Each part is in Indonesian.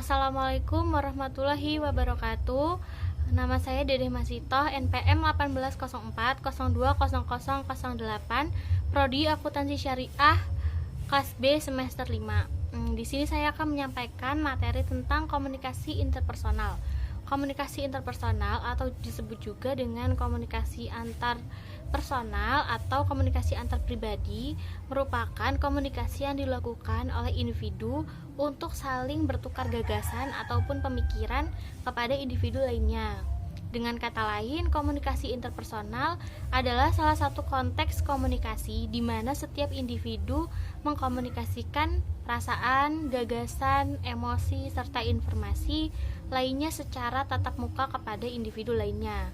Assalamualaikum warahmatullahi wabarakatuh. Nama saya Dedeh Masitoh, NPM 1804020008, Prodi Akuntansi Syariah, kelas B semester 5. Di sini saya akan menyampaikan materi tentang komunikasi interpersonal. Komunikasi interpersonal atau disebut juga dengan komunikasi antar personal atau komunikasi antar pribadi merupakan komunikasi yang dilakukan oleh individu untuk saling bertukar gagasan ataupun pemikiran kepada individu lainnya. Dengan kata lain, komunikasi interpersonal adalah salah satu konteks komunikasi di mana setiap individu mengkomunikasikan perasaan, gagasan, emosi, serta informasi lainnya secara tatap muka kepada individu lainnya.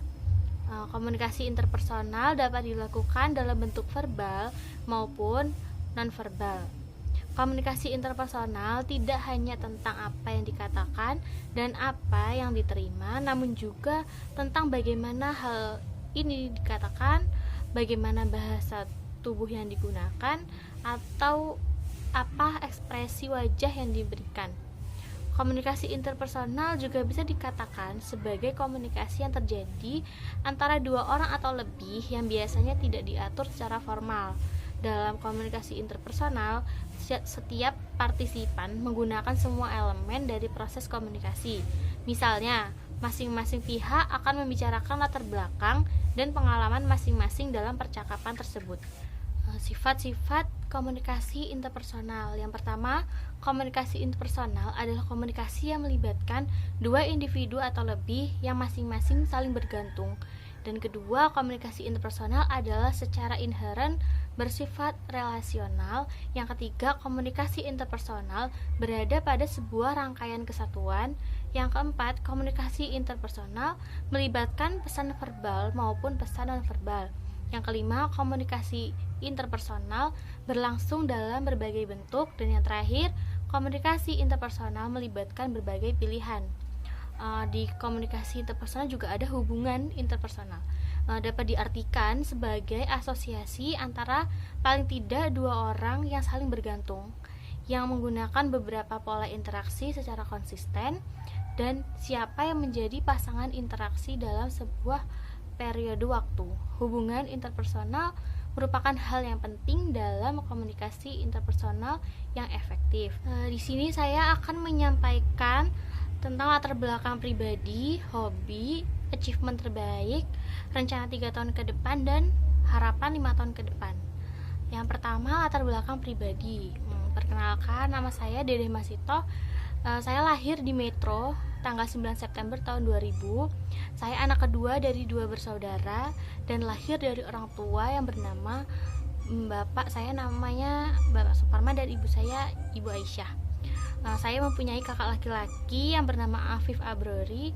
Komunikasi interpersonal dapat dilakukan dalam bentuk verbal maupun nonverbal. Komunikasi interpersonal tidak hanya tentang apa yang dikatakan dan apa yang diterima, namun juga tentang bagaimana hal ini dikatakan, bagaimana bahasa tubuh yang digunakan, atau apa ekspresi wajah yang diberikan. Komunikasi interpersonal juga bisa dikatakan sebagai komunikasi yang terjadi antara dua orang atau lebih yang biasanya tidak diatur secara formal. Dalam komunikasi interpersonal, setiap partisipan menggunakan semua elemen dari proses komunikasi. Misalnya, masing-masing pihak akan membicarakan latar belakang dan pengalaman masing-masing dalam percakapan tersebut. Sifat-sifat komunikasi interpersonal. Yang pertama, komunikasi interpersonal adalah komunikasi yang melibatkan dua individu atau lebih yang masing-masing saling bergantung. Dan kedua, komunikasi interpersonal adalah secara inheren bersifat relasional. Yang ketiga, komunikasi interpersonal berada pada sebuah rangkaian kesatuan. Yang keempat, komunikasi interpersonal melibatkan pesan verbal maupun pesan nonverbal. Yang kelima, komunikasi interpersonal berlangsung dalam berbagai bentuk. Dan yang terakhir, komunikasi interpersonal melibatkan berbagai pilihan. Di komunikasi interpersonal juga ada hubungan interpersonal. Dapat diartikan sebagai asosiasi antara paling tidak dua orang yang saling bergantung, yang menggunakan beberapa pola interaksi secara konsisten, dan siapa yang menjadi pasangan interaksi dalam sebuah periode waktu. Hubungan interpersonal merupakan hal yang penting dalam komunikasi interpersonal yang efektif. Di sini saya akan menyampaikan tentang latar belakang pribadi, hobi, achievement terbaik, rencana 3 tahun ke depan, dan harapan 5 tahun ke depan. Yang pertama, latar belakang pribadi. Perkenalkan, nama saya Dedeh Masitoh. Saya lahir di Metro tanggal 9 September tahun 2000. Saya anak kedua dari 2 bersaudara dan lahir dari orang tua yang bernama bapak saya namanya Bapak Suparman dan ibu saya Ibu Aisyah. Saya mempunyai kakak laki-laki yang bernama Afif Abrori,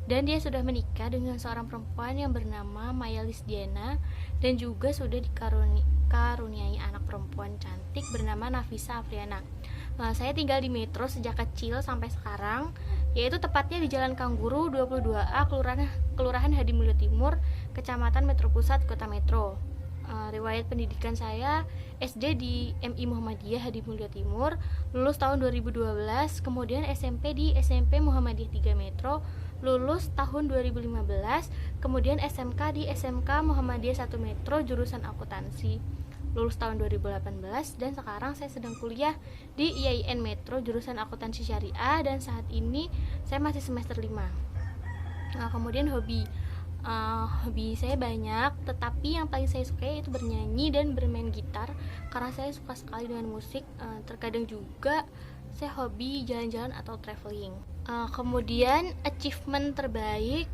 dan dia sudah menikah dengan seorang perempuan yang bernama Maya Lisdiana, dan juga sudah dikaruniai anak perempuan cantik bernama Nafisa Afriana. Saya tinggal di Metro sejak kecil sampai sekarang, yaitu tepatnya di Jalan Kangguru 22A, Kelurahan Hadimulyo Timur, Kecamatan Metro Pusat, Kota Metro. Riwayat pendidikan saya SD di MI Muhammadiyah Hadimulyo Timur, lulus tahun 2012, kemudian SMP di SMP Muhammadiyah 3 Metro, lulus tahun 2015, kemudian SMK di SMK Muhammadiyah 1 Metro jurusan akuntansi, lulus tahun 2018, dan sekarang saya sedang kuliah di IAIN Metro jurusan akuntansi syariah, dan saat ini saya masih semester 5. Kemudian hobi saya banyak, tetapi yang paling saya suka itu bernyanyi dan bermain gitar karena saya suka sekali dengan musik. Terkadang juga saya hobi jalan-jalan atau traveling. Kemudian achievement terbaik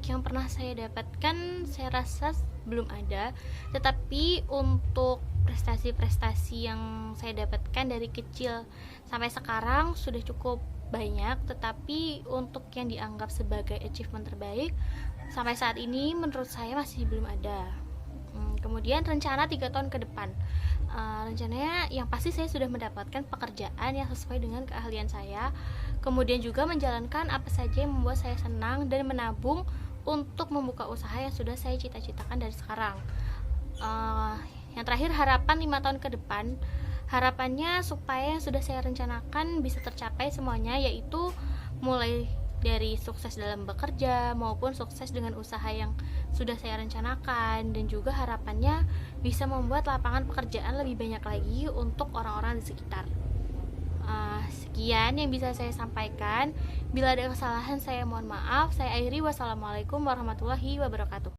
yang pernah saya dapatkan saya rasa belum ada, tetapi untuk prestasi-prestasi yang saya dapatkan dari kecil sampai sekarang sudah cukup banyak, tetapi untuk yang dianggap sebagai achievement terbaik sampai saat ini menurut saya masih belum ada. Kemudian rencana 3 tahun ke depan, rencananya yang pasti saya sudah mendapatkan pekerjaan yang sesuai dengan keahlian saya, kemudian juga menjalankan apa saja yang membuat saya senang, dan menabung untuk membuka usaha yang sudah saya cita-citakan dari sekarang. Yang terakhir, harapan 5 tahun ke depan. Harapannya supaya yang sudah saya rencanakan bisa tercapai semuanya, yaitu mulai dari sukses dalam bekerja maupun sukses dengan usaha yang sudah saya rencanakan, dan juga harapannya bisa membuat lapangan pekerjaan lebih banyak lagi untuk orang-orang di sekitar. Sekian yang bisa saya sampaikan. Bila ada kesalahan saya mohon maaf. Saya akhiri. Wassalamualaikum warahmatullahi wabarakatuh.